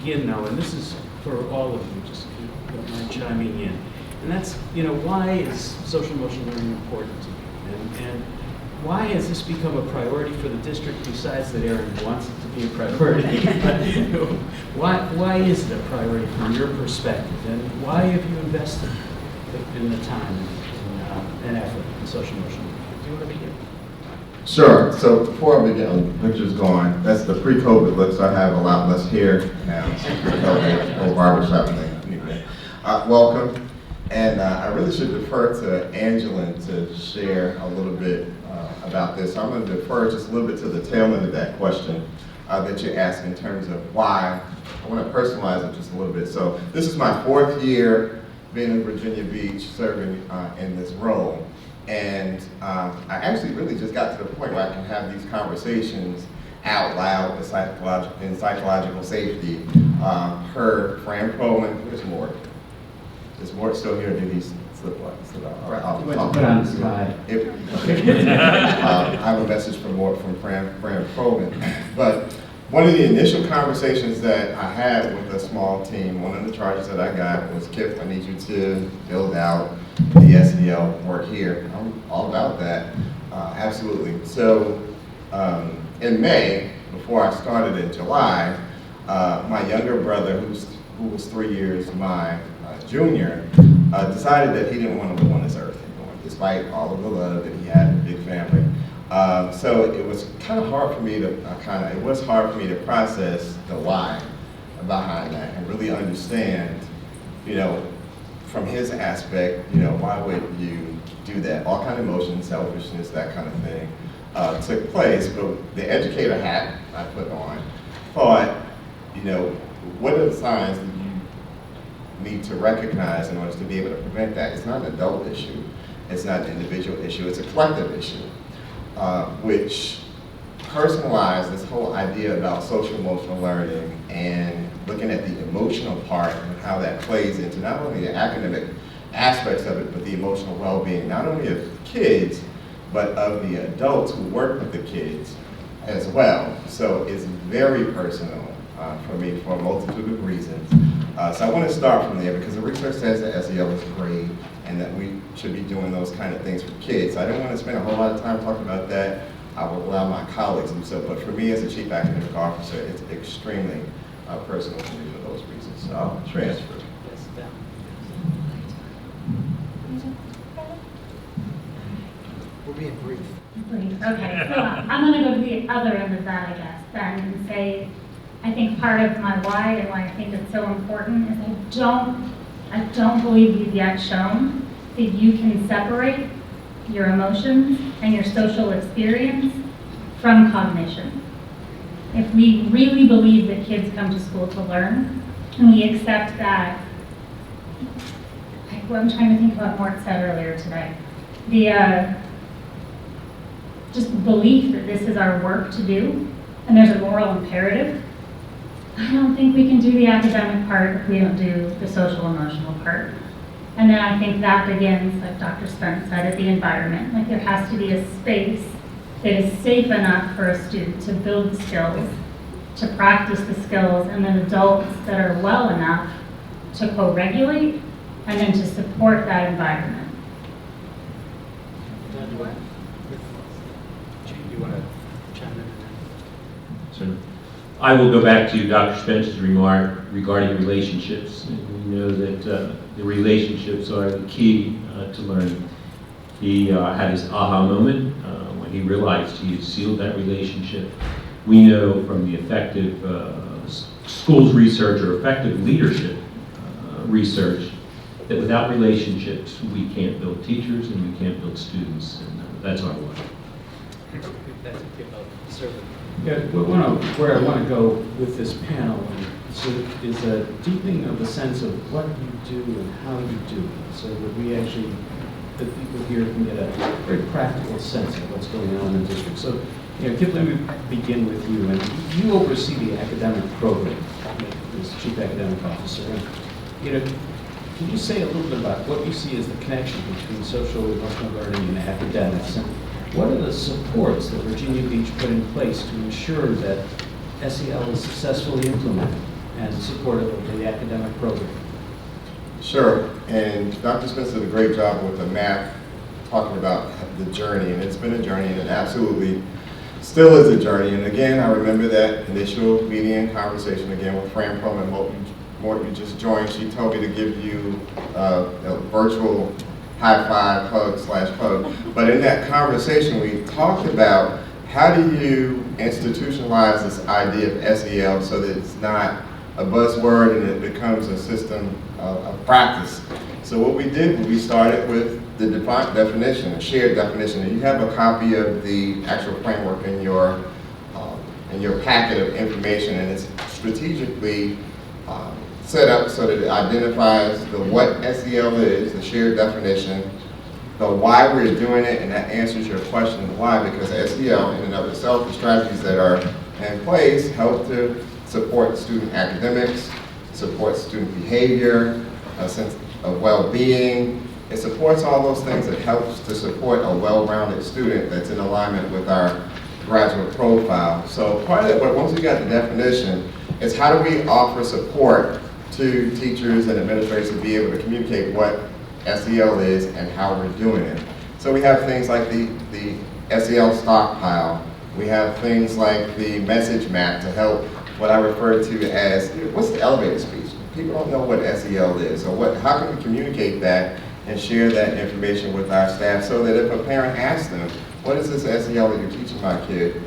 begin though, and this is for all of you, just if you don't mind chiming in. And that's, why is social emotional learning important to you? And why has this become a priority for the district besides that Aaron wants it to be a priority? But why is it a priority from your perspective? And why have you invested in the time and effort in social emotional learning? Do you want to begin? Sure. So before I begin, picture's going. That's the pre-COVID look, so I have a lot less hair now. Whole barbershop thing. Welcome. And I really should defer to Angelyn to share a little bit about this. I'm going to defer just a little bit to the tail end of that question that you asked in terms of why. I want to personalize it just a little bit. So this is my 4th year being in Virginia Beach, serving in this role. And I actually really just got to the point where I can have these conversations out loud in psychological safety. Heard Fran Proman, where's Mort? Is Mort still here? Did he slip out? All right, I'll put on the slide. I have a message from Mort from Fran Proman. But one of the initial conversations that I had with a small team, one of the charges that I got was, Kipp, I need you to build out the SEL work here. I'm all about that, absolutely. So in May, before I started in July, my younger brother, who was 3 years my junior, decided that he didn't want to live on this earth anymore, despite all of the love that he had in a big family. So it was kind of hard for me to process the why behind that and really understand, from his aspect, why would you do that? All kind of emotions, selfishness, that kind of thing took place. But the educator hat I put on thought, what are the signs that you need to recognize in order to be able to prevent that? It's not an adult issue. It's not an individual issue. It's a collective issue, which personalized this whole idea about social emotional learning and looking at the emotional part and how that plays into not only the academic aspects of it, but the emotional well-being, not only of kids, but of the adults who work with the kids as well. So it's very personal for me for a multitude of reasons. So I want to start from there because the research says that SEL is great and that we should be doing those kind of things for kids. I don't want to spend a whole lot of time talking about that. I will allow my colleagues to do so, but for me as a chief academic officer, it's extremely personal to me for those reasons. So I'll transfer. We're being brief. Okay, so I'm going to go to the other end of that, I guess, then, and say, I think part of my why and why I think it's so important is I don't believe we've yet shown that you can separate your emotions and your social experience from cognition. If we really believe that kids come to school to learn, and we accept that, I'm trying to think about what Mort said earlier today, the just belief that this is our work to do, and there's a moral imperative, I don't think we can do the academic part if we don't do the social emotional part. And then I think that begins, like Dr. Spence said, at the environment. Like there has to be a space that is safe enough for a student to build the skills, to practice the skills, and then adults that are well enough to co-regulate and then to support that environment. Do you want to chime in? So I will go back to Dr. Spence's remark regarding relationships. And we know that the relationships are the key to learning. He had his aha moment when he realized he had sealed that relationship. We know from the effective schools research or effective leadership research that without relationships we can't build teachers and we can't build students, and that's our work. That's a Kipp survey. Yeah, where I want to go with this panel is a deepening of the sense of what you do and how you do it, so that we actually, the people here can get a very practical sense of what's going on in the district. So, Kipp, let me begin with you. And you oversee the academic program as chief academic officer. And, can you say a little bit about what you see as the connection between social emotional learning and academics? And what are the supports that Virginia Beach put in place to ensure that SEL is successfully implemented and supportive of the academic program. Sure, and Dr. Spence did a great job with the map, talking about the journey, and it's been a journey, and it absolutely still is a journey. And again, I remember that initial meeting and conversation again with Fran Perlman, Mort, you just joined. She told me to give you a virtual high five, hug. But in that conversation, we talked about how do you institutionalize this idea of SEL so that it's not a buzzword and it becomes a system of practice. So what we did was we started with the definition, a shared definition. And you have a copy of the actual framework in your packet of information, and it's strategically set up so that it identifies the what SEL is, the shared definition, the why we're doing it, and that answers your question of why, because SEL in and of itself, the strategies that are in place help to support student academics, support student behavior, a sense of well-being. It supports all those things. It helps to support a well-rounded student that's in alignment with our graduate profile. So part of that, but once we got the definition, is how do we offer support to teachers and administrators to be able to communicate what SEL is and how we're doing it. So we have things like the SEL stockpile. We have things like the message map to help what I refer to as, what's the elevator speech? People don't know what SEL is, so how can we communicate that and share that information with our staff so that if a parent asks them, what is this SEL that you're teaching my kid,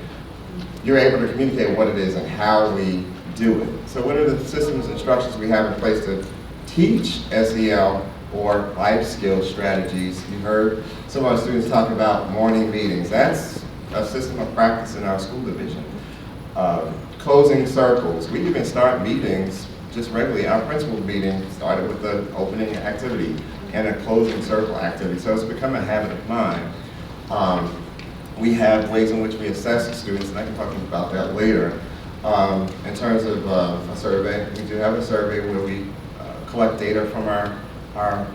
you're able to communicate what it is and how we do it. So what are the systems and structures we have in place to teach SEL or life skill strategies? You heard some of our students talk about morning meetings. That's a system of practice in our school division. Closing circles. We even start meetings just regularly. Our principal meeting started with the opening activity and a closing circle activity. So it's become a habit of mine. We have ways in which we assess students, and I can talk about that later. In terms of a survey, we do have a survey where we collect data from our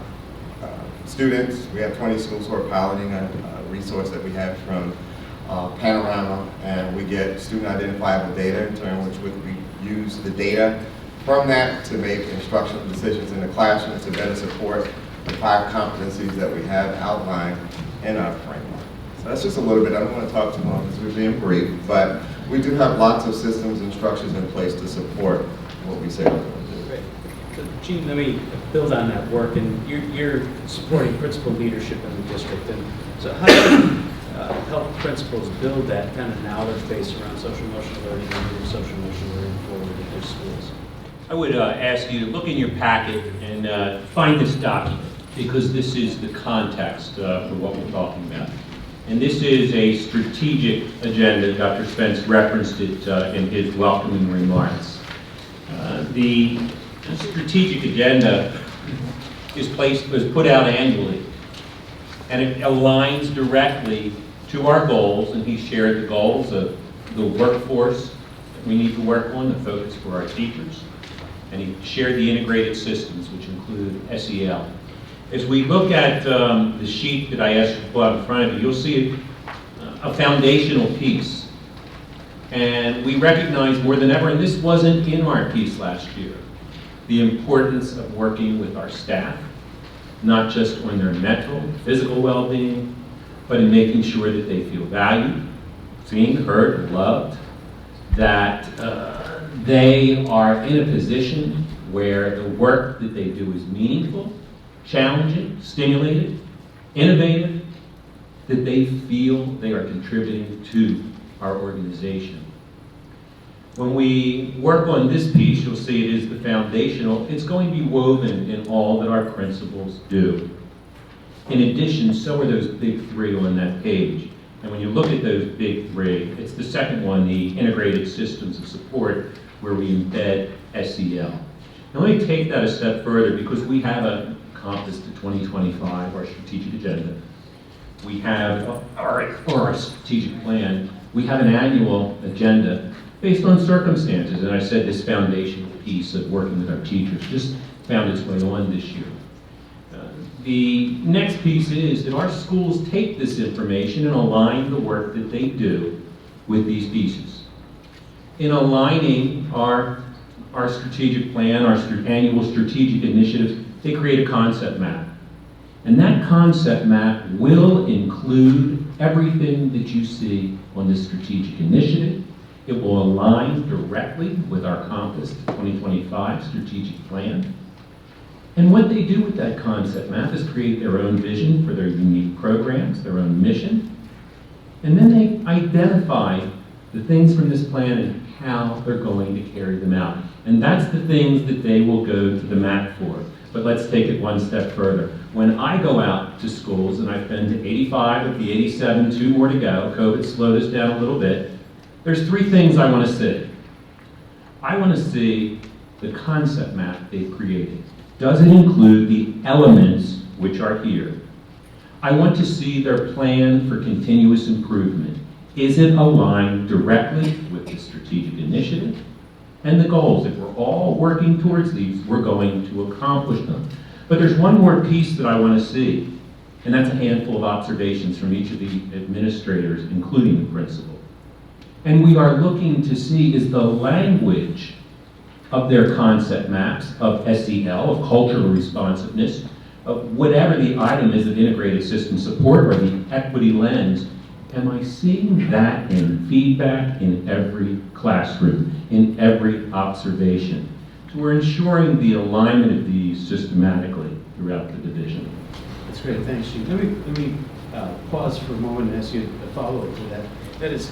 students. We have 20 schools who are piloting a resource that we have from Panorama, and we get student identifiable data in terms of which we use the data from that to make instructional decisions in the classroom to better support the 5 competencies that we have outlined in our framework. So that's just a little bit. I don't want to talk too long because we're being brief, but we do have lots of systems and structures in place to support what we say we're going to do. Great. So, Gene, let me build on that work, and you're supporting principal leadership in the district, and so how do you help principals build that kind of knowledge base around social emotional learning and moving social emotional learning forward in their schools? I would ask you to look in your packet and find this document, because this is the context for what we're talking about. And this is a strategic agenda. Dr. Spence referenced it in his welcoming remarks. The strategic agenda was put out annually, and it aligns directly to our goals, and he shared the goals of the workforce that we need to work on, the focus for our teachers, and he shared the integrated systems, which include SEL. As we look at the sheet that I asked you to pull out in front of you, you'll see a foundational piece. And we recognize more than ever, and this wasn't in our piece last year, the importance of working with our staff, not just on their mental, physical well-being, but in making sure that they feel valued, seen, heard, loved, that they are in a position where the work that they do is meaningful, challenging, stimulating, innovative, that they feel they are contributing to our organization. When we work on this piece, you'll see it is the foundational. It's going to be woven in all that our principals do. In addition, so are those big 3 on that page. And when you look at those big 3, it's the second one, the integrated systems of support, where we embed SEL. Now let me take that a step further, because we have accomplished the 2025, our strategic agenda. We have our strategic plan. We have an annual agenda based on circumstances, and I said this foundational piece of working with our teachers just found its way on this year. The next piece is that our schools take this information and align the work that they do with these pieces. In aligning our our strategic plan, our annual strategic initiatives, they create a concept map. And that concept map will include everything that you see on this strategic initiative. It will align directly with our Compass 2025 strategic plan. And what they do with that concept map is create their own vision for their unique programs, their own mission. And then they identify the things from this plan and how they're going to carry them out. And that's the things that they will go to the map for. But let's take it one step further. When I go out to schools, and I've been to 85 of the 87, 2 more to go, COVID slowed us down a little bit, there's 3 things I want to see. I want to see the concept map they've created. Does it include the elements which are here? I want to see their plan for continuous improvement. Is it aligned directly with the strategic initiative and the goals? If we're all working towards these, we're going to accomplish them. But there's one more piece that I want to see, and that's a handful of observations from each of the administrators, including the principal. And we are looking to see is the language of their concept maps of SEL, of cultural responsiveness, of whatever the item is of integrated system support or the equity lens. Am I seeing that in feedback in every classroom, in every observation? So we're ensuring the alignment of these systematically throughout the division. That's great, thanks, Chief. Let me pause for a moment and ask you a follow-up to that. That is,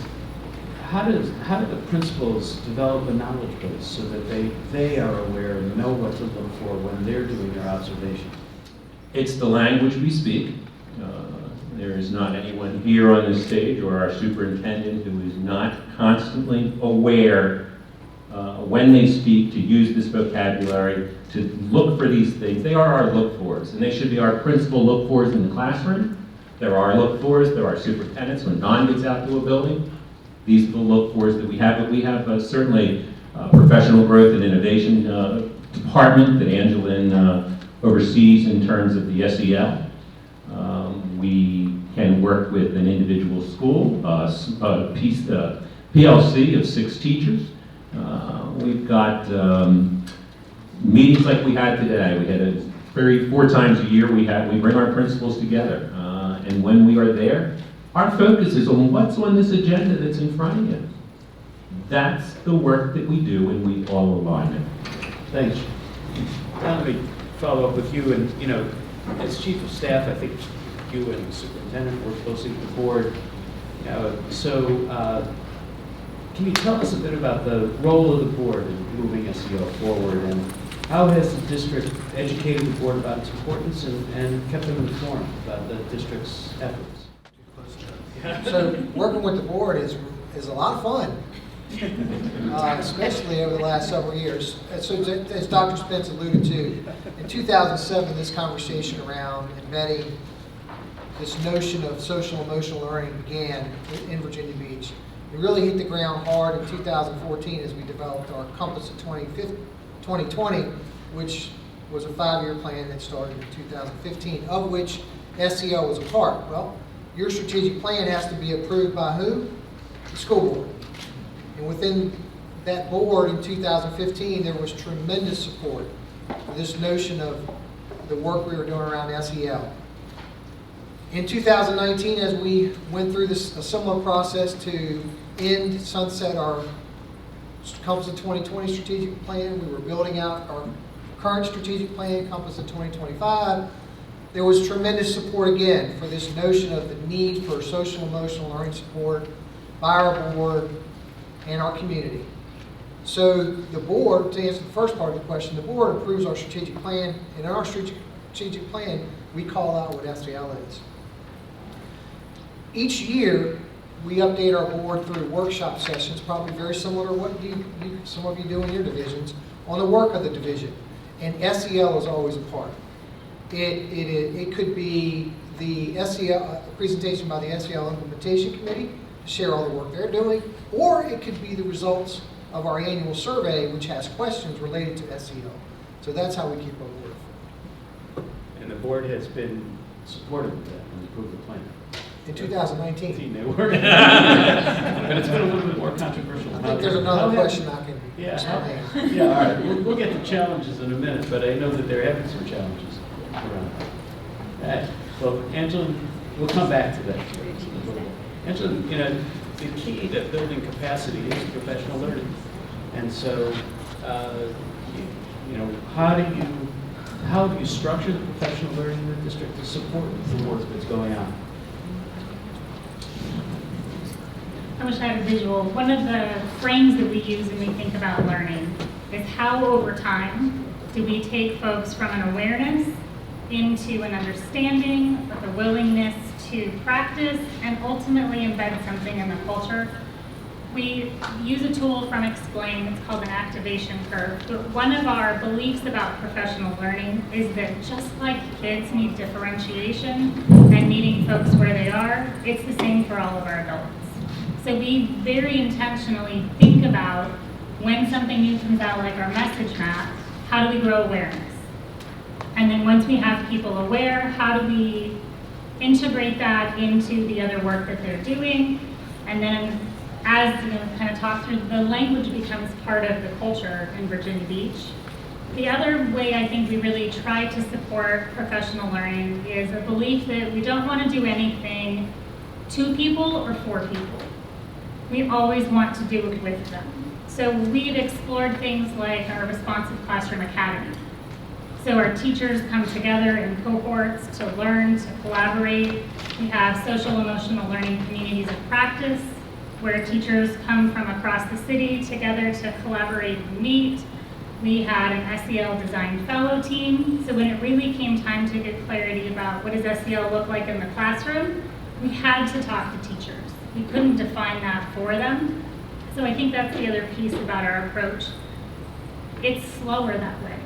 how do the principals develop a knowledge base so that they are aware and know what to look for when they're doing their observation? It's the language we speak. There is not anyone here on this stage or our superintendent who is not constantly aware when they speak to use this vocabulary, to look for these things. They are our look-fors, and they should be our principal look-fors in the classroom. There are look-fors, there are superintendents when Don gets out to a building. These are the look-fors that we have, but we have certainly professional growth and innovation department that Angelyn oversees in terms of the SEL. We can work with an individual school, PLC of 6 teachers. We've got meetings like we had today. We had 4 times a year we bring our principals together. And when we are there, our focus is on what's on this agenda that's in front of you. That's the work that we do when we all align it. Thanks. Now let me follow up with you. And, as Chief of Staff, I think you and the Superintendent work closely with the board. Can you tell us a bit about the role of the board in moving SEL forward, and how has the district educated the board about its importance and kept them informed about the district's efforts? So working with the board is a lot of fun, especially over the last several years. So as Dr. Spence alluded to, in 2007, this conversation around embedding this notion of social emotional learning began in Virginia Beach. We really hit the ground hard in 2014 as we developed our Compass of 2020, which was a 5-year plan that started in 2015, of which SEL was a part. Well, your strategic plan has to be approved by who? The school board. And within that board in 2015, there was tremendous support for this notion of the work we were doing around SEL. In 2019, as we went through a similar process to sunset our Compass of 2020 strategic plan, we were building out our current strategic plan, Compass of 2025. There was tremendous support again for this notion of the need for social emotional learning support by our board and our community. So the board, to answer the first part of the question, the board approves our strategic plan, and in our strategic plan, we call out what SEL is. Each year, we update our board through workshop sessions, probably very similar to what some of you do in your divisions, on the work of the division. And SEL is always a part. It could be the SEL, a presentation by the SEL Implementation Committee to share all the work they're doing, or it could be the results of our annual survey, which has questions related to SEL. So that's how we keep our board informed. And the board has been supportive of that and approved the plan. In 2019. They were. But it's been a little bit more controversial. I think there's another question I can explain. Yeah, all right, we'll get to challenges in a minute, but I know that there have been some challenges around that. Well, Angelyn, we'll come back to that. Angelyn, the key to building capacity is professional learning. And so, how do you structure the professional learning in the district to support the work that's going on? I wish I had a visual. One of the frames that we use when we think about learning is how over time do we take folks from an awareness into an understanding with a willingness to practice and ultimately embed something in the culture. We use a tool from Explain, it's called an activation curve. But one of our beliefs about professional learning is that just like kids need differentiation and meeting folks where they are, it's the same for all of our adults. So we very intentionally think about when something new comes out, like our message map, how do we grow awareness? And then once we have people aware, how do we integrate that into the other work that they're doing? And then as kind of talk through, the language becomes part of the culture in Virginia Beach. The other way I think we really try to support professional learning is a belief that we don't want to do anything to people or for people. We always want to do it with them. So we've explored things like our Responsive Classroom Academy. So our teachers come together in cohorts to learn, to collaborate. We have social emotional learning communities of practice, where teachers come from across the city together to collaborate and meet. We had an SEL design fellow team. So when it really came time to get clarity about what does SEL look like in the classroom, we had to talk to teachers. We couldn't define that for them. So I think that's the other piece about our approach. It's slower that way.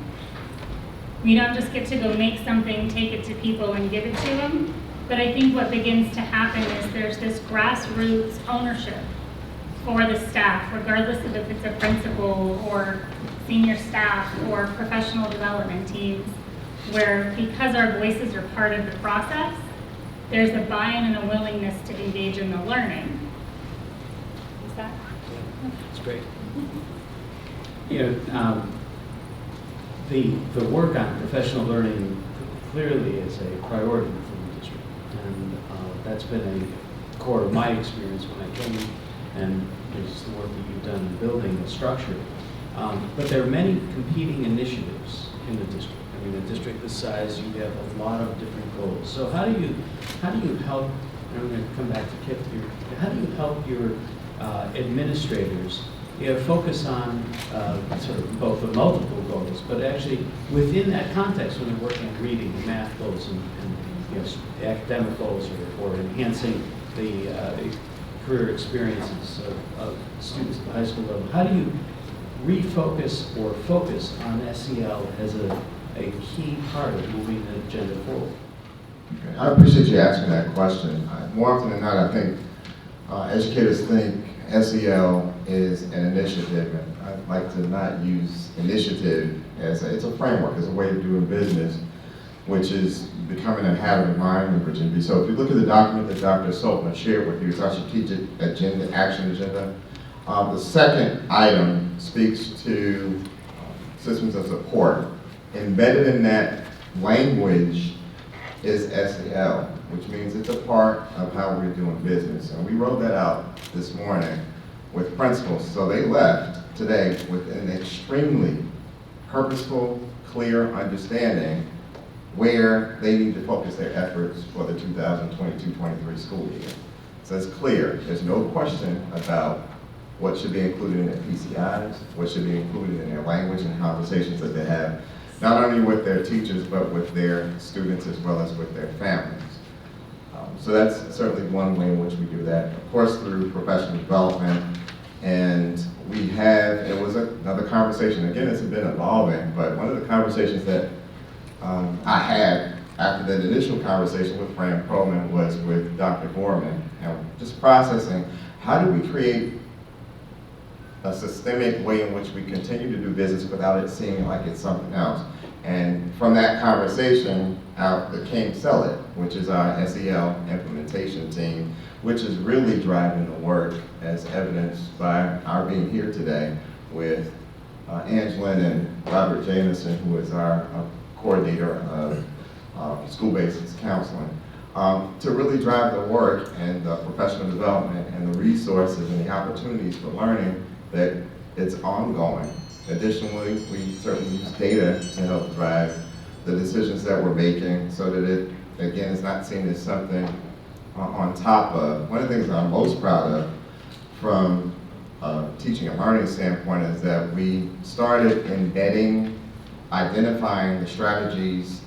We don't just get to go make something, take it to people and give it to them. But I think what begins to happen is there's this grassroots ownership for the staff, regardless of if it's a principal or senior staff or professional development teams, where because our voices are part of the process, there's a buy-in and a willingness to engage in the learning. Is that? That's great. The work on professional learning clearly is a priority for the district, and that's been a core of my experience when I came, and there's the work that you've done in building the structure. But there are many competing initiatives in the district. I mean, a district this size, you have a lot of different goals. So how do you help, and I'm going to come back to Kipp here, how do you help your administrators focus on sort of both the multiple goals, but actually within that context when they're working on reading and math goals and academic goals or enhancing the career experiences of students at the high school level? How do you refocus or focus on SEL as a key part of moving the agenda forward? Okay. I appreciate you asking that question. More often than not, I think educators think SEL is an initiative, and I'd like to not use initiative as it's a framework, it's a way of doing business, which is becoming a habit of mine in Virginia Beach. So if you look at the document that Dr. Soltner shared with you, it's our strategic agenda, action agenda. The second item speaks to systems of support. Embedded in that language is SEL, which means it's a part of how we're doing business. And we wrote that out this morning with principals. So they left today with an extremely purposeful, clear understanding where they need to focus their efforts for the 2022-23 school year. So it's clear, there's no question about what should be included in their PCIs, what should be included in their language and conversations that they have, not only with their teachers, but with their students as well as with their families. So that's certainly one way in which we do that. Of course, through professional development, and we have, it was another conversation, again, it's been evolving, but one of the conversations that I had after that initial conversation with Fran Perlman was with Dr. Berman, and just processing, how do we create a systemic way in which we continue to do business without it seeming like it's something else. And from that conversation, out that came sell it, which is our SEL implementation team, which is really driving the work as evidenced by our being here today with Angelyn and Robert Jamison, who is our coordinator of school-based counseling, to really drive the work and the professional development and the resources and the opportunities for learning that it's ongoing. Additionally, we certainly use data to help drive the decisions that we're making so that it, again, is not seen as something on top of. One of the things I'm most proud of from a teaching and learning standpoint is that we started embedding, identifying the strategies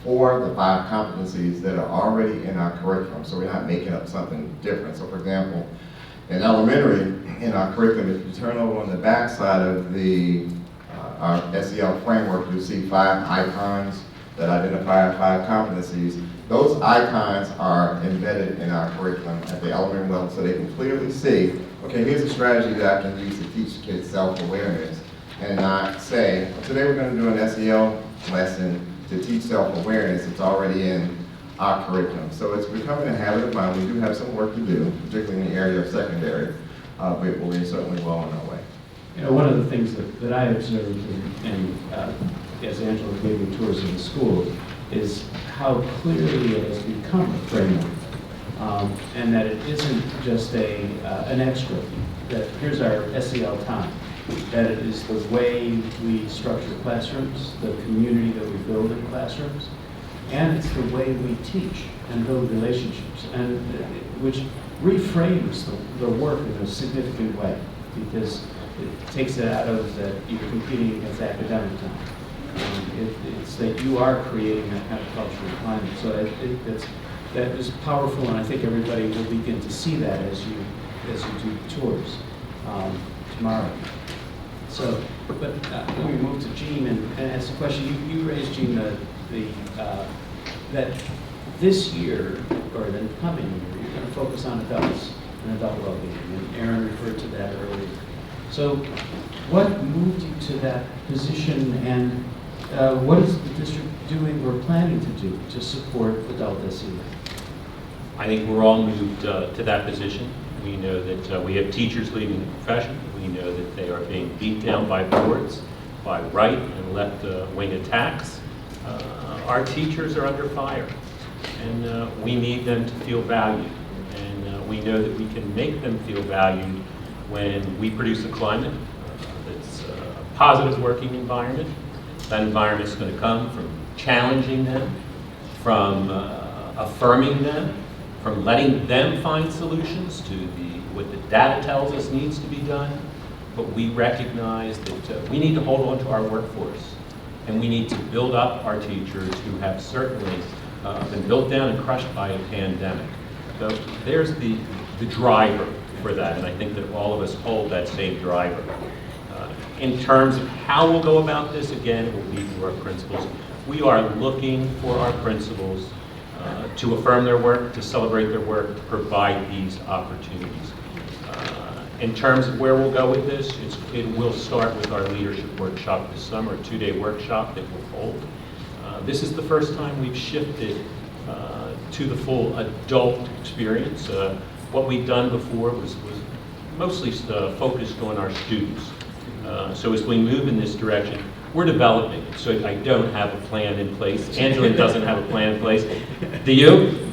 for the 5 competencies that are already in our curriculum, so we're not making up something different. So for example, in elementary, in our curriculum, if you turn over on the back side of the our SEL framework, you'll see 5 icons that identify our 5 competencies. Those icons are embedded in our curriculum at the elementary level so they can clearly see, okay, here's a strategy that I can use to teach kids self-awareness, and not say, well, today we're going to do an SEL lesson to teach self-awareness. It's already in our curriculum. So it's becoming a habit of mine. We do have some work to do, particularly in the area of secondary, but we're certainly well on our way. You know, one of the things that I observed, and as Angela gave me tours of the school, is how clearly it has become a framework, and that it isn't just an extra, that here's our SEL time, that it is the way we structure classrooms, the community that we build in classrooms, and it's the way we teach and build relationships, and which reframes the work in a significant way, because it takes it out of that you're competing against academic time. It's that you are creating that kind of cultural climate. So that is powerful, and I think everybody will begin to see that as you do tours tomorrow. So, but when we move to Jean and ask the question, you raised, Jean, that this year, or the coming year, you're going to focus on adults and adult well-being, and Aaron referred to that earlier. So what moved you to that position, and what is the district doing or planning to do to support adult SEL? I think we're all moved to that position. We know that we have teachers leaving the profession. We know that they are being beat down by boards, by right and left wing attacks. Our teachers are under fire, and we need them to feel valued. And we know that we can make them feel valued when we produce a climate that's a positive working environment. That environment is going to come from challenging them, from affirming them, from letting them find solutions to what the data tells us needs to be done. But we recognize that we need to hold on to our workforce, and we need to build up our teachers who have certainly been built down and crushed by a pandemic. So there's the driver for that, and I think that all of us hold that same driver. In terms of how we'll go about this, again, it will be through our principals. We are looking for our principals to affirm their work, to celebrate their work, to provide these opportunities. In terms of where we'll go with this, it will start with our leadership workshop this summer, a 2-day workshop that we'll hold. This is the first time we've shifted to the full adult experience. What we've done before was mostly focused on our students. So as we move in this direction, we're developing it. So I don't have a plan in place. Angelyn doesn't have a plan in place. Do you?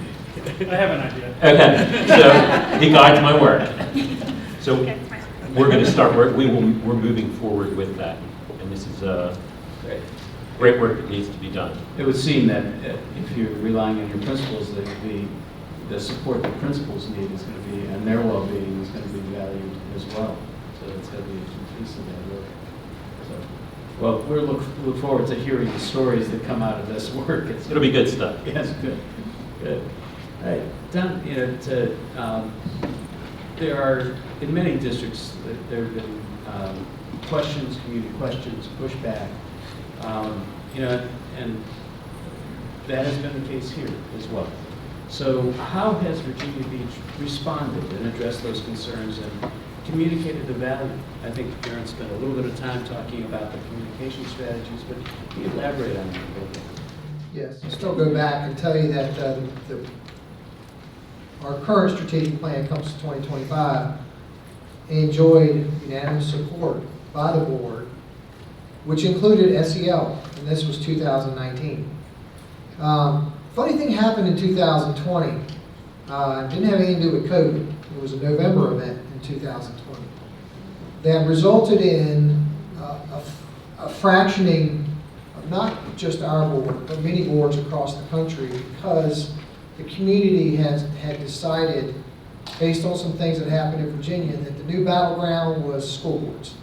I have an idea. Okay, so he guides my work. So we're going to start work. We're moving forward with that, and this is great work that needs to be done. It would seem that if you're relying on your principals, that the support the principals need is going to be, and their well-being is going to be valued as well. So it's going to be a piece of that work. So, well, we look forward to hearing the stories that come out of this work. It'll be good stuff. Yes, good. All right, Don, there are, in many districts, there have been questions, community questions, pushback, and that has been the case here as well. So how has Virginia Beach responded and addressed those concerns and communicated the value? I think Aaron spent a little bit of time talking about the communication strategies, but can you elaborate on that a little bit? Yes, I'll still go back and tell you that our current strategic plan comes to 2025, enjoyed unanimous support by the board, which included SEL, and this was 2019. Funny thing happened in 2020. It didn't have anything to do with COVID. It was a November event in 2020 that resulted in a fractioning of not just our board, but many boards across the country, because the community had decided, based on some things that happened in Virginia, that the new battleground was school boards.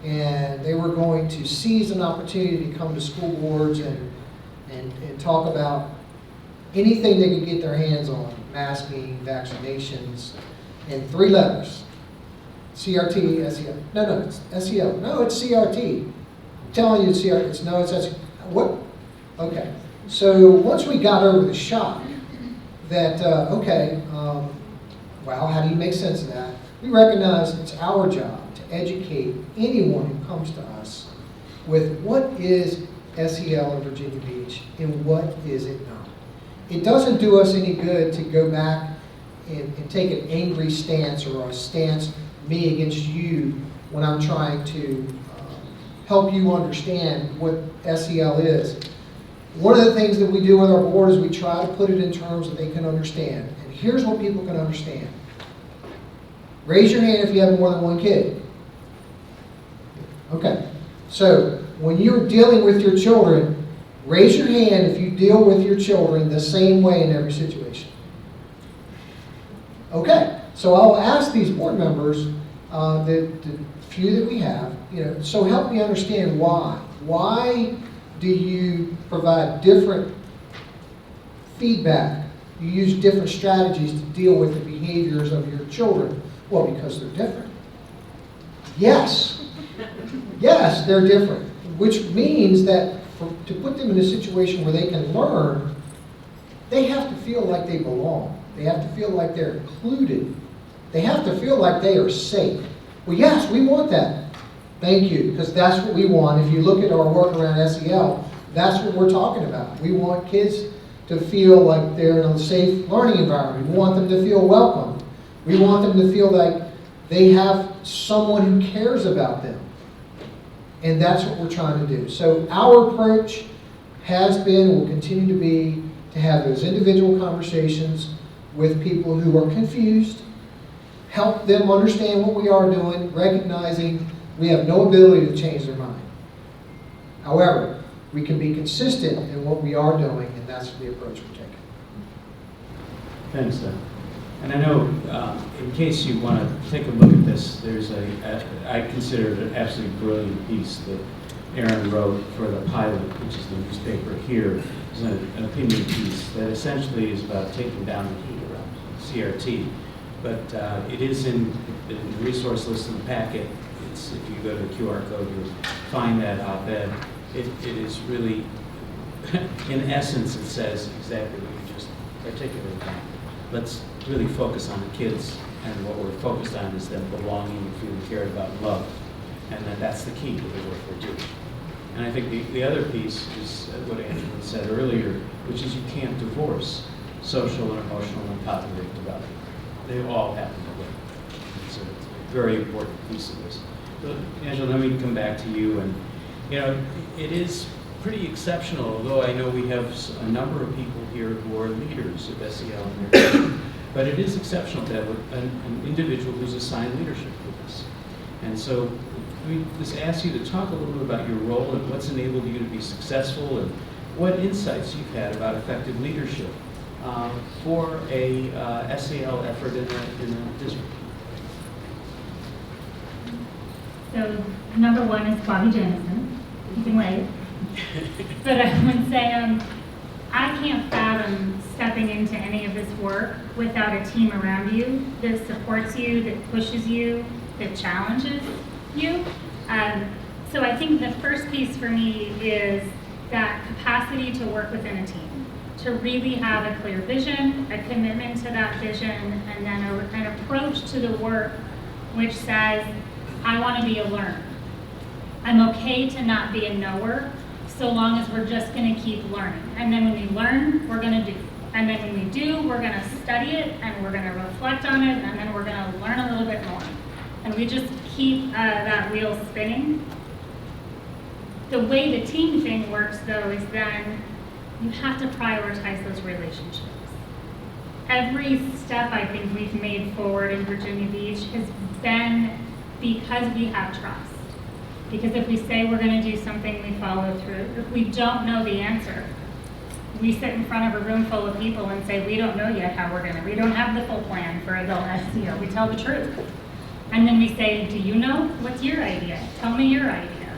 And they were going to seize an opportunity to come to school boards and talk about anything they could get their hands on, masking, vaccinations, and 3 letters. CRT, SEL. No, it's SEL. No, it's CRT. I'm telling you it's CRT. It's SEL. What? Okay. So once we got over the shock that, well, how do you make sense of that? We recognize it's our job to educate anyone who comes to us with what is SEL in Virginia Beach and what is it not. It doesn't do us any good to go back and take an angry stance or a stance me against you when I'm trying to help you understand what SEL is. One of the things that we do with our board is we try to put it in terms that they can understand. And here's what people can understand. Raise your hand if you have more than 1 kid. Okay. So when you're dealing with your children, raise your hand if you deal with your children the same way in every situation. Okay. So I'll ask these board members, the few that we have, so help me understand why. Why do you provide different feedback? You use different strategies to deal with the behaviors of your children. Well, because they're different. Yes. Yes, they're different. Which means that to put them in a situation where they can learn, they have to feel like they belong. They have to feel like they're included. They have to feel like they are safe. Well, yes, we want that. Thank you, because that's what we want. If you look at our work around SEL, that's what we're talking about. We want kids to feel like they're in a safe learning environment. We want them to feel welcome. We want them to feel like they have someone who cares about them. And that's what we're trying to do. So our approach has been and will continue to be to have those individual conversations with people who are confused, help them understand what we are doing, recognizing we have no ability to change their mind. However, we can be consistent in what we are doing, and that's the approach we're taking. Thanks, Doug. And I know, in case you want to take a look at this, there's I consider it an absolutely brilliant piece that Aaron wrote for the Pilot, which is the newspaper here. It's an opinion piece that essentially is about taking down the heat around CRT. But it is in the resource list in the packet. If you go to the QR code, you'll find that op-ed. It is really, in essence, it says exactly what you just articulated. Let's really focus on the kids, and what we're focused on is them belonging and feeling cared about and loved. And that's the key to the work we're doing. And I think the other piece is what Angelyn said earlier, which is you can't divorce social and emotional and cognitive development. They all happen together. So it's a very important piece of this. So, Angelyn, let me come back to you. And it is pretty exceptional, although I know we have a number of people here who are leaders of SEL in their country. But it is exceptional to have an individual who's assigned leadership with us. And so we just ask you to talk a little bit about your role and what's enabled you to be successful and what insights you've had about effective leadership for a SEL effort in the district. So number one is Bobby Jamison. You can wave. But I would say I can't fathom stepping into any of this work without a team around you that supports you, that pushes you, that challenges you. So I think the first piece for me is that capacity to work within a team, to really have a clear vision, a commitment to that vision, and then an approach to the work which says, I want to be a learner. I'm okay to not be a knower, so long as we're just gonna keep learning. And then when we learn, we're gonna do. And then when we do, we're gonna study it, and we're gonna reflect on it, and then we're gonna learn a little bit more. And we just keep that wheel spinning. The way the team thing works, though, is then you have to prioritize those relationships. Every step I think we've made forward in Virginia Beach has been because we have trust. Because if we say we're going to do something, we follow through. If we don't know the answer, we sit in front of a room full of people and say, we don't know yet how we're going to. We don't have the full plan for adult SEL. We tell the truth. And then we say, do you know? What's your idea? Tell me your idea.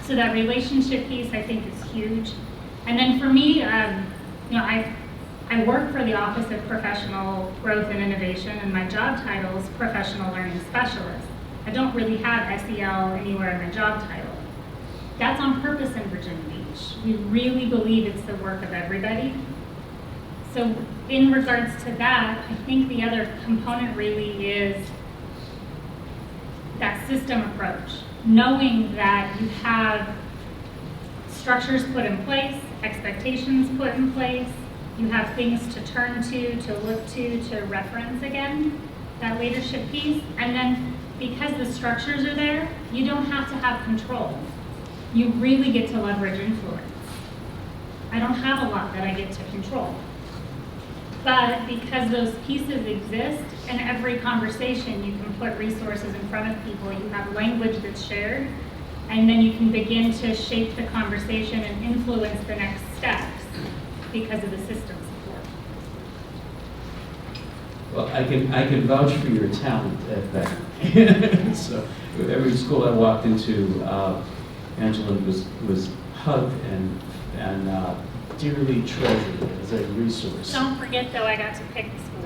So that relationship piece, I think, is huge. And then for me, I work for the Office of Professional Growth and Innovation, and my job title is Professional Learning Specialist. I don't really have SEL anywhere in my job title. That's on purpose in Virginia Beach. We really believe it's the work of everybody. So in regards to that, I think the other component really is that system approach. Knowing that you have structures put in place, expectations put in place, you have things to turn to look to reference again, that leadership piece. And then because the structures are there, you don't have to have control. You really get to leverage influence. I don't have a lot that I get to control. But because those pieces exist, in every conversation you can put resources in front of people, you have language that's shared, and then you can begin to shape the conversation and influence the next steps because of the system support. Well, I can vouch for your talent at that. So with every school I walked into, Angelyn was hugged and dearly treasured as a resource. Don't forget, though, I got to pick the school.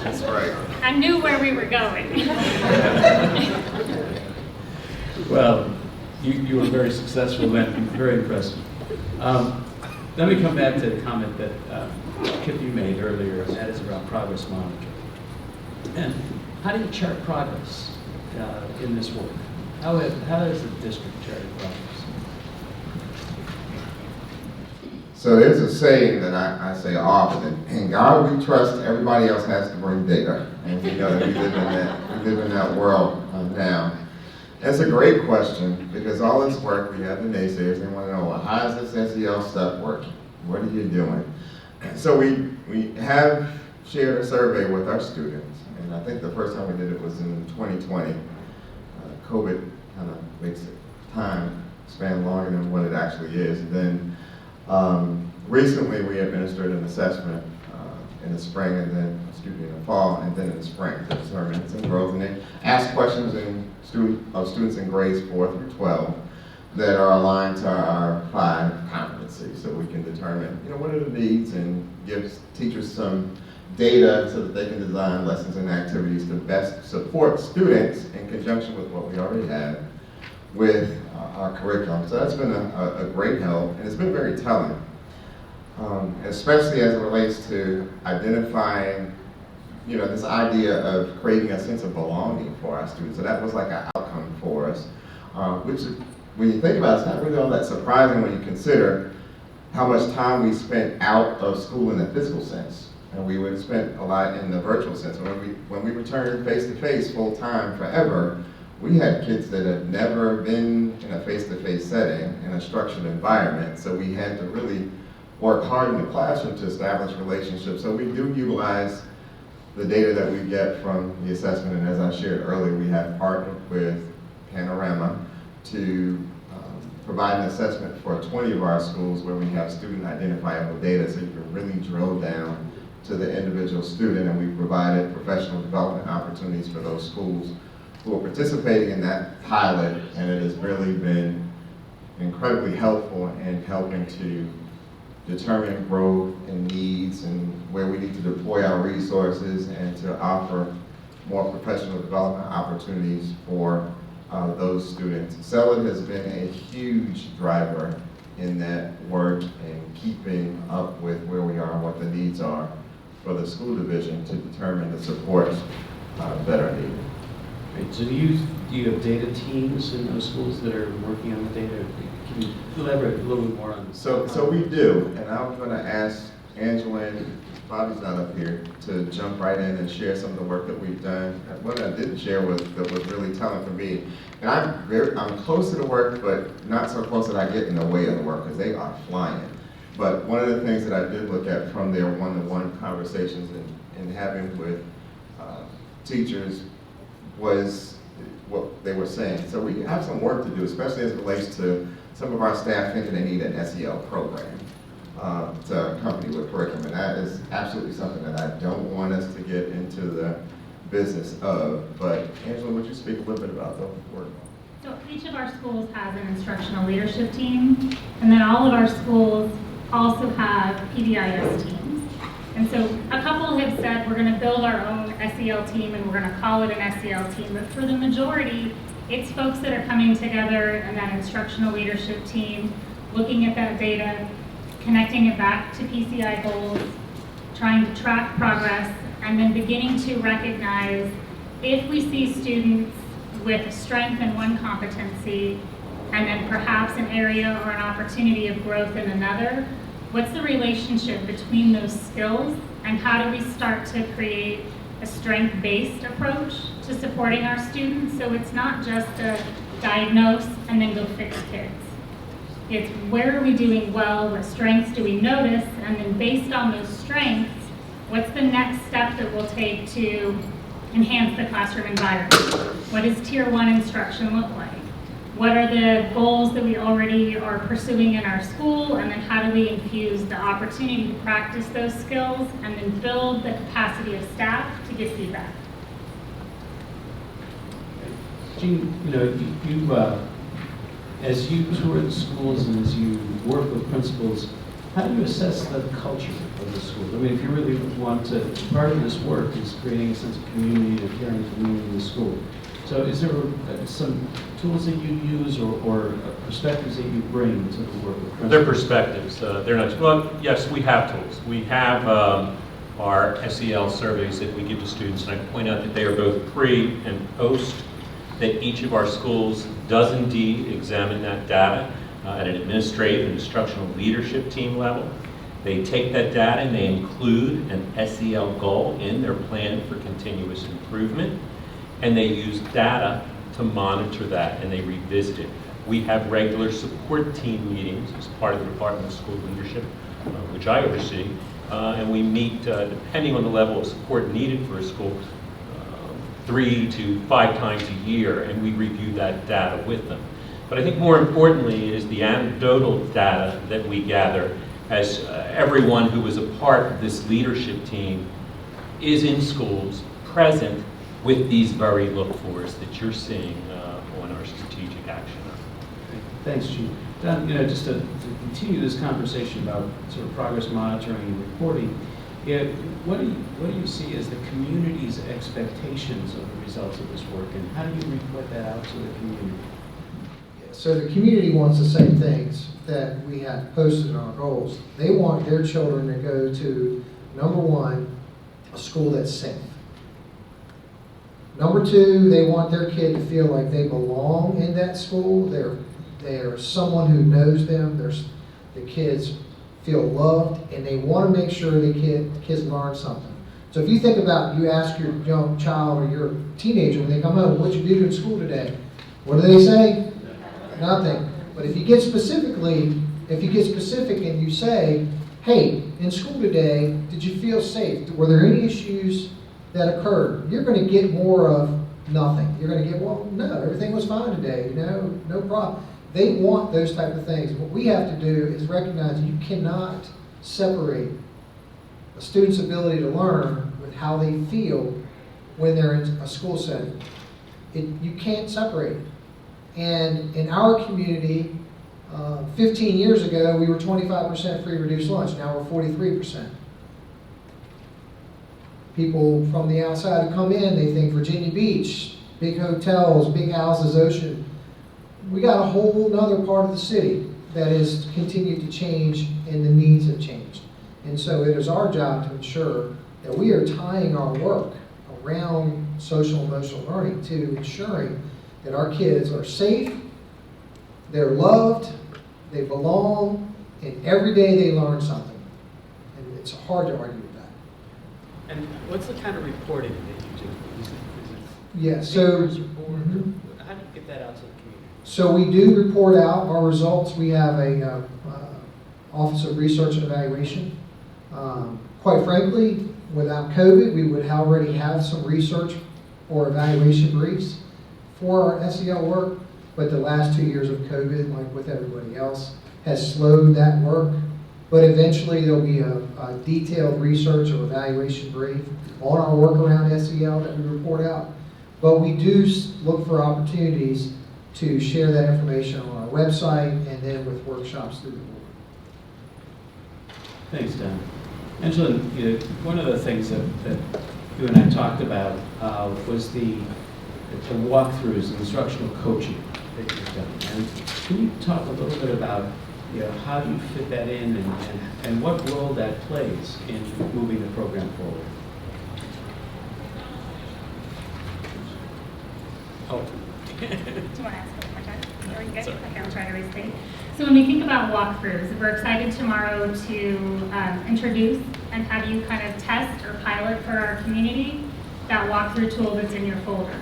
That's right. I knew where we were going. Well, you were very successful then, very impressive. Let me come back to the comment that Kipp, you made earlier, and that is around progress monitoring. And how do you chart progress in this work? How does the district chart progress? So there's a saying that I say often, in God we trust, everybody else has to bring data. And we know that we live in that world now. That's a great question, because all this work, we have the naysayers, they want to know, well, how is this SEL stuff working? What are you doing? So we have shared a survey with our students, and I think the first time we did it was in 2020. COVID kind of makes the time span longer than what it actually is. And then recently we administered an assessment in the spring, and then, in the fall, and then in the spring to determine its growth. And they asked questions of students in grades 4 through 12 that are aligned to our 5 competencies, so we can determine, what are the needs, and give teachers some data so that they can design lessons and activities to best support students in conjunction with what we already have with our curriculum. So that's been a great help, and it's been very telling, especially as it relates to identifying, this idea of creating a sense of belonging for our students. So that was like an outcome for us, which, when you think about it, it's not really all that surprising when you consider how much time we spent out of school in the physical sense. And we would spend a lot in the virtual sense. When we returned face-to-face full-time forever, we had kids that had never been in a face-to-face setting, in a structured environment. So we had to really work hard in the classroom to establish relationships. So we do utilize the data that we get from the assessment. And as I shared earlier, we have partnered with Panorama to provide an assessment for 20 of our schools where we have student identifiable data, so you can really drill down to the individual student, and we provided professional development opportunities for those schools who are participating in that pilot, and it has really been incredibly helpful in helping to determine growth and needs and where we need to deploy our resources and to offer more professional development opportunities for those students. Sheldon has been a huge driver in that work and keeping up with where we are and what the needs are for the school division to determine the supports that are needed. Great. So do you do you have data teams in those schools that are working on the data? Can you elaborate a little bit more on this? So we do, and I'm going to ask Angelyn, Bobby's not up here, to jump right in and share some of the work that we've done. What I didn't share was that was really telling for me. And I'm close to the work, but not so close that I get in the way of the work, because they are flying. But one of the things that I did look at from their one-to-one conversations and having with teachers was what they were saying. So we have some work to do, especially as it relates to some of our staff thinking they need an SEL program to accompany with curriculum. And that is absolutely something that I don't want us to get into the business of. But Angela, would you speak a little bit about the work? So each of our schools has an instructional leadership team, and then all of our schools also have PBIS teams. And so a couple have said we're going to build our own SEL team and we're going to call it an SEL team, but for the majority, it's folks that are coming together in that instructional leadership team, looking at that data, connecting it back to PCI goals, trying to track progress, and then beginning to recognize if we see students with strength in one competency and then perhaps an area or an opportunity of growth in another, what's the relationship between those skills and how do we start to create a strength-based approach to supporting our students? So it's not just a diagnose and then go fix kids. It's where are we doing well, what strengths do we notice, and then based on those strengths, what's the next step that we'll take to enhance the classroom environment? What does Tier 1 instruction look like? What are the goals that we already are pursuing in our school, and then how do we infuse the opportunity to practice those skills and then build the capacity of staff to give feedback? Jean, as you tour the schools and as you work with principals, how do you assess the culture of the school? I mean, if you really want to, part of this work is creating a sense of community and caring community in the school. So is there some tools that you use or perspectives that you bring to the work with principals? They're perspectives. They're not, well, yes, we have tools. We have our SEL surveys that we give to students, and I point out that they are both pre and post, that each of our schools does indeed examine that data at an administrative and instructional leadership team level. They take that data and they include an SEL goal in their plan for continuous improvement, and they use data to monitor that, and they revisit it. We have regular support team meetings as part of the Department of School Leadership, which I oversee, and we meet, depending on the level of support needed for a school, 3 to 5 times a year, and we review that data with them. But I think more importantly is the anecdotal data that we gather as everyone who was a part of this leadership team is in schools, present with these very look-fors that you're seeing on our strategic action. Thanks, Gene. Don, just to continue this conversation about sort of progress monitoring and reporting, what do you see as the community's expectations of the results of this work, and how do you report that out to the community? So the community wants the same things that we have posted in our goals. They want their children to go to, number one, a school that's safe. Number two, they want their kid to feel like they belong in that school. They're someone who knows them. The kids feel loved, and they want to make sure the kids learn something. So if you think about, you ask your young child or your teenager when they come home, what'd you do in school today? What do they say? Nothing. But if you get specific and you say, hey, in school today, did you feel safe? Were there any issues that occurred? You're going to get more of nothing. You're going to get, well, no, everything was fine today, no problem. They want those type of things. What we have to do is recognize you cannot separate a student's ability to learn with how they feel when they're in a school setting. You can't separate it. And in our community, 15 years ago, we were 25% free reduced lunch. Now we're 43%. People from the outside who come in, they think Virginia Beach, big hotels, big houses, ocean. We got a whole other part of the city that has continued to change and the needs have changed. And so it is our job to ensure that we are tying our work around social emotional learning to ensuring that our kids are safe, they're loved, they belong, and every day they learn something. And it's hard to argue with that. And what's the kind of reporting that you do? Is it Yeah, so, papers, report? How do you get that out to the community? so we do report out our results. We have a Office of Research and Evaluation. Quite frankly, without COVID, we would already have some research or evaluation briefs for our SEL work, but the last 2 years of COVID, like with everybody else, has slowed that work. But eventually there'll be a detailed research or evaluation brief on our work around SEL that we report out. But we do look for opportunities to share that information on our website and then with workshops through the board. Thanks, Dan. Angelyn, one of the things that you and I talked about was the walkthroughs, the instructional coaching that you've done. And can you talk a little bit about how you fit that in and what role that plays in moving the program forward? Oh. Do you want to ask one more time? Are you good? Okay, I'll try to restate. So when we think about walkthroughs, we're excited tomorrow to introduce and have you kind of test or pilot for our community that walkthrough tool that's in your folder.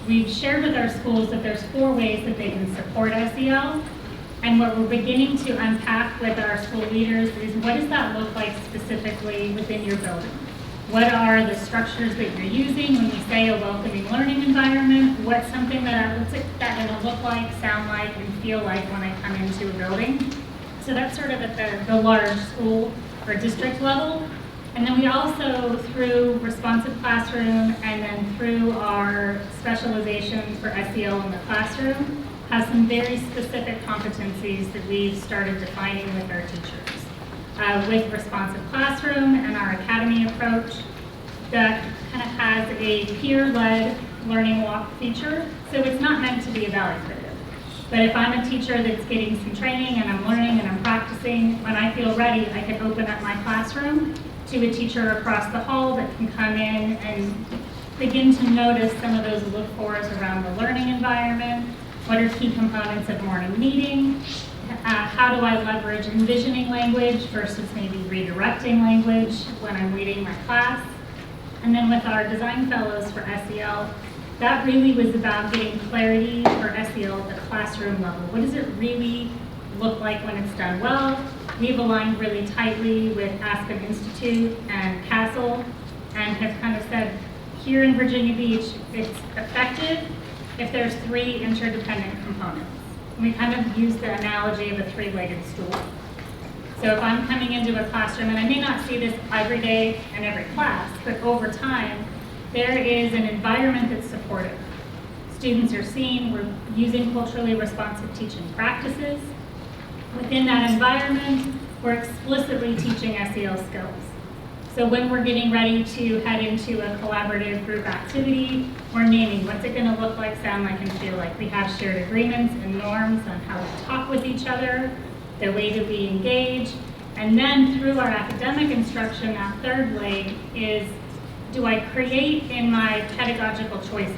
We've shared with our schools that there's 4 ways that they can support SEL, and what we're beginning to unpack with our school leaders is what does that look like specifically within your building? What are the structures that you're using when we say a welcoming learning environment? What's something that going to look like, sound like, and feel like when I come into a building? So that's sort of at the large school or district level. And then we also, through responsive classroom and then through our specializations for SEL in the classroom, have some very specific competencies that we've started defining with our teachers. With responsive classroom and our academy approach that kind of has a peer-led learning walk feature. So it's not meant to be evaluative. But if I'm a teacher that's getting some training and I'm learning and I'm practicing, when I feel ready, I can open up my classroom to a teacher across the hall that can come in and begin to notice some of those look-fors around the learning environment. What are key components of morning meeting? How do I leverage envisioning language versus maybe redirecting language when I'm leading my class? And then with our design fellows for SEL, that really was about getting clarity for SEL at the classroom level. What does it really look like when it's done well? We've aligned really tightly with Aspen Institute and Castle and have kind of said, here in Virginia Beach, it's effective if there's 3 interdependent components. We kind of use the analogy of a 3-legged stool. So if I'm coming into a classroom, and I may not see this every day in every class, but over time, there is an environment that's supportive. Students are seen, we're using culturally responsive teaching practices. Within that environment, we're explicitly teaching SEL skills. So when we're getting ready to head into a collaborative group activity, we're naming what's it going to look like, sound like, and feel like. We have shared agreements and norms on how to talk with each other, the way that we engage. And then through our academic instruction, that 3rd leg is, do I create in my pedagogical choices,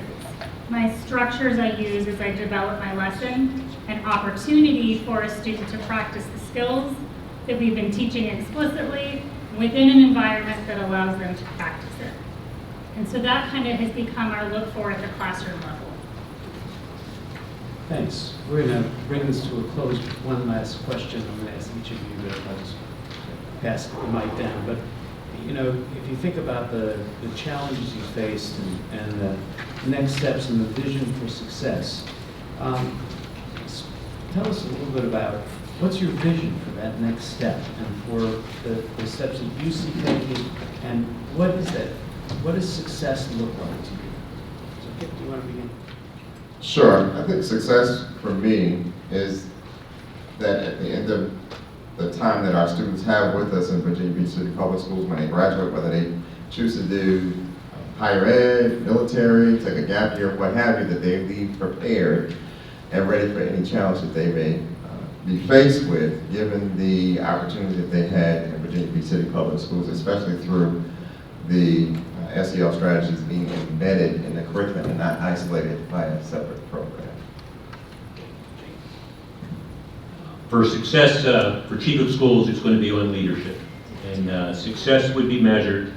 my structures I use as I develop my lesson, an opportunity for a student to practice the skills that we've been teaching explicitly within an environment that allows them to practice it. And so that kind of has become our look for at the classroom level. Thanks. We're going to bring this to a close with one last question. I'm going to ask each of you, but I'll just pass the mic down. But, if you think about the challenges you faced and the next steps and the vision for success, tell us a little bit about what's your vision for that next step and for the steps that you see taking, and what is that? What does success look like to you? So, Kipp, do you want to begin? Sure. I think success for me is that at the end of the time that our students have with us in Virginia Beach City Public Schools when they graduate, whether they choose to do higher ed, military, take a gap year, what have you, that they leave prepared and ready for any challenge that they may be faced with, given the opportunity that they had in Virginia Beach City Public Schools, especially through the SEL strategies being embedded in the curriculum and not isolated by a separate program. For success, for chief of schools, it's going to be on leadership. And success would be measured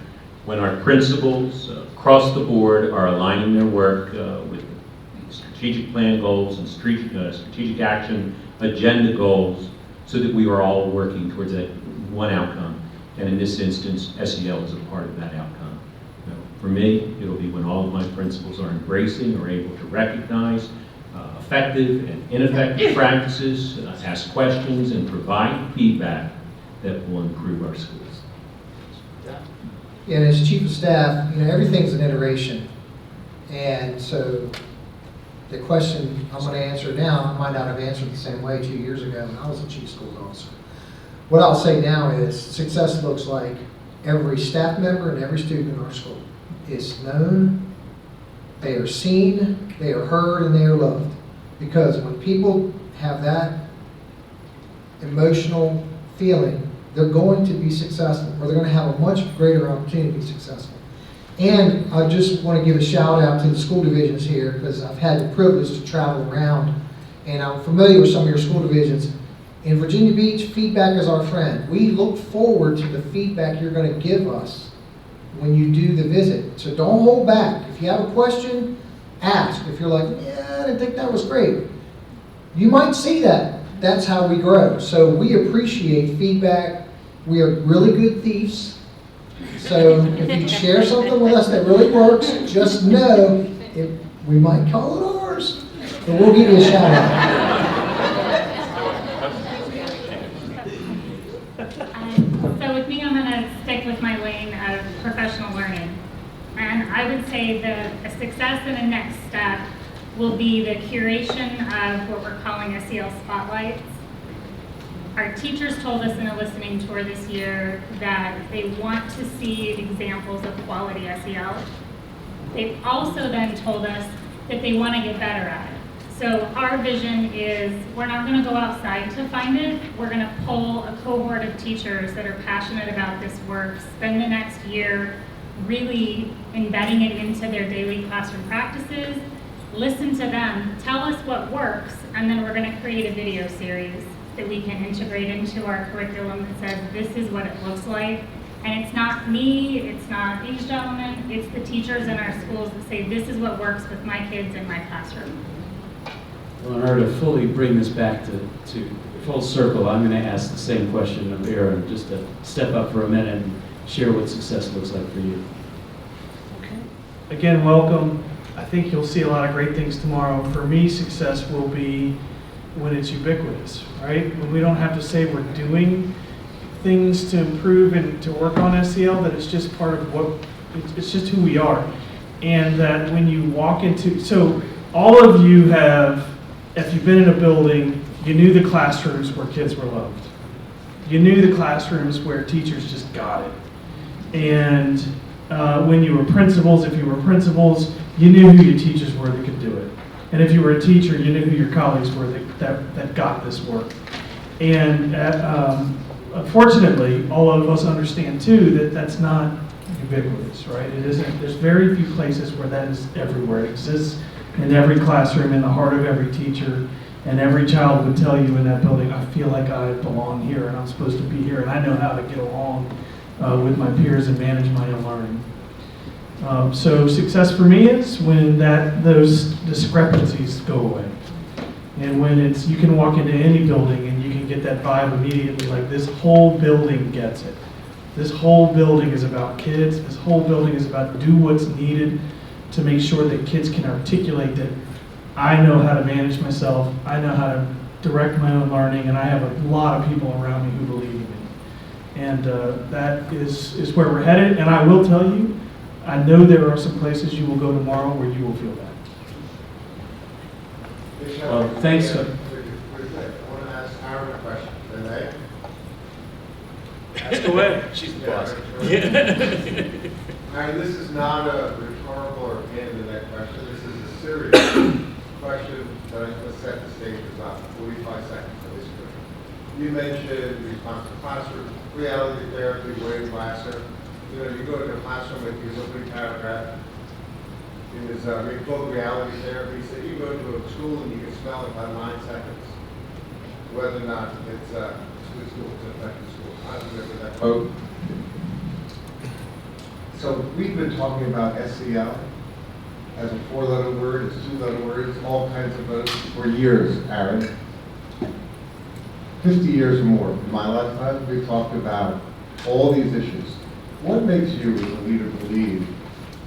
when our principals across the board are aligning their work with strategic plan goals and strategic action agenda goals so that we are all working towards that one outcome. And in this instance, SEL is a part of that outcome. For me, it'll be when all of my principals are embracing or able to recognize effective and ineffective practices, ask questions, and provide feedback that will improve our schools. Yeah, and as chief of staff, everything's an iteration. And so the question I'm going to answer now, I might not have answered the same way 2 years ago when I was a chief schools officer. What I'll say now is success looks like every staff member and every student in our school is known, they are seen, they are heard, and they are loved. Because when people have that emotional feeling, they're going to be successful, or they're going to have a much greater opportunity to be successful. And I just want to give a shout out to the school divisions here, because I've had the privilege to travel around, and I'm familiar with some of your school divisions. In Virginia Beach, feedback is our friend. We look forward to the feedback you're going to give us when you do the visit. So don't hold back. If you have a question, ask. If you're like, yeah, I didn't think that was great, you might see that. That's how we grow. So we appreciate feedback. We are really good thieves. So if you share something with us that really works, just know we might call it ours, but we'll give you a shout out. So with me, I'm going to stick with my lane of professional learning. And I would say that a success and a next step will be the curation of what we're calling SEL spotlights. Our teachers told us in a listening tour this year that they want to see examples of quality SEL. They've also then told us that they want to get better at it. So our vision is we're not going to go outside to find it. We're going to pull a cohort of teachers that are passionate about this work, spend the next year really embedding it into their daily classroom practices, listen to them, tell us what works, and then we're going to create a video series that we can integrate into our curriculum that says this is what it looks like. And it's not me, it's not these gentlemen, it's the teachers in our schools that say this is what works with my kids in my classroom. Well, in order to fully bring this back to full circle, I'm going to ask the same question of Aaron, just to step up for a minute and share what success looks like for you. Again, welcome. I think you'll see a lot of great things tomorrow. For me, success will be when it's ubiquitous, right? When we don't have to say we're doing things to improve and to work on SEL, that it's just part of what, it's just who we are. And that when you walk into, so all of you have, if you've been in a building, you knew the classrooms where kids were loved. You knew the classrooms where teachers just got it. And when you were principals, if you were principals, you knew who your teachers were that could do it. And if you were a teacher, you knew who your colleagues were that got this work. And unfortunately, all of us understand too that that's not ubiquitous, right? It isn't. There's very few places where that is everywhere. It exists in every classroom, in the heart of every teacher, and every child would tell you in that building, I feel like I belong here and I'm supposed to be here and I know how to get along with my peers and manage my own learning. So success for me is when those discrepancies go away. And when you can walk into any building and you can get that vibe immediately, like this whole building gets it. This whole building is about kids. This whole building is about do what's needed to make sure that kids can articulate that I know how to manage myself, I know how to direct my own learning, and I have a lot of people around me who believe in me. And that is where we're headed. And I will tell you, I know there are some places you will go tomorrow where you will feel that. Well, thanks. I want to ask Aaron a question. Today. Ask away. She's the boss. Aaron, this is not a rhetorical or hand-in-the-neck question. This is a serious question that I'm going to set the stage for about 45 seconds of this question. You mentioned responsive classroom, reality therapy, wave classer. You know, you go to the classroom with your opening paragraph, and there's both reality therapy. So you go to a school and you can smell it by 9 seconds, whether or not it's a good school, it's an effective school. I don't remember that. Oh. So we've been talking about SEL as a 4-letter word, it's 2-letter words, all kinds of words for years, Aaron. 50 years or more. In my lifetime, we talked about all these issues. What makes you, as a leader, believe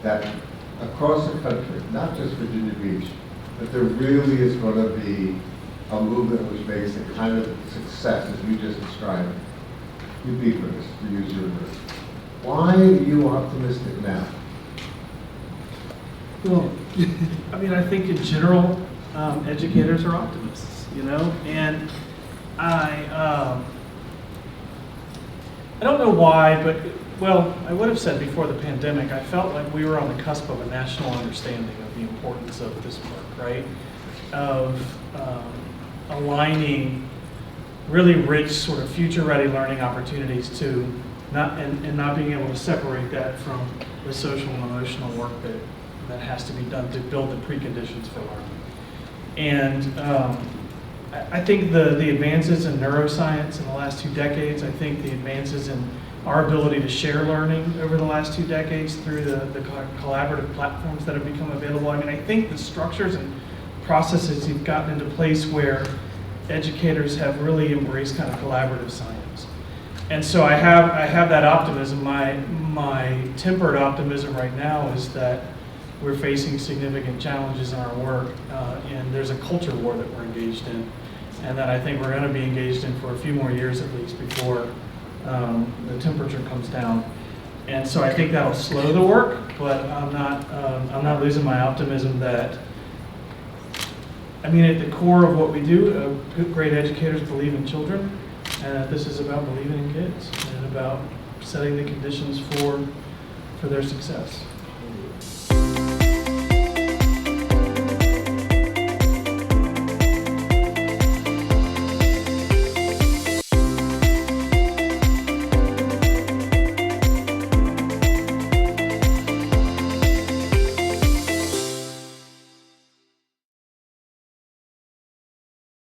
that across the country, not just Virginia Beach, that there really is going to be a movement which makes the kind of success as you just described ubiquitous, to use your word? Why are you optimistic now? Well, I mean, I think in general, educators are optimists, you know, and I don't know why, but, well, I would have said before the pandemic, I felt like we were on the cusp of a national understanding of the importance of this work, right? Of aligning really rich sort of future-ready learning opportunities to not being able to separate that from the social and emotional work that has to be done to build the preconditions for learning. And I think the advances in neuroscience in the last 2 decades, I think the advances in our ability to share learning over the last 2 decades through the collaborative platforms that have become available. I mean, I think the structures and processes have gotten into place where educators have really embraced kind of collaborative science. And so I have that optimism. My tempered optimism right now is that we're facing significant challenges in our work, and there's a culture war that we're engaged in, and that I think we're going to be engaged in for a few more years at least before the temperature comes down. And so I think that'll slow the work, but I'm not losing my optimism that, I mean, at the core of what we do, great educators believe in children, and that this is about believing in kids and about setting the conditions for their success.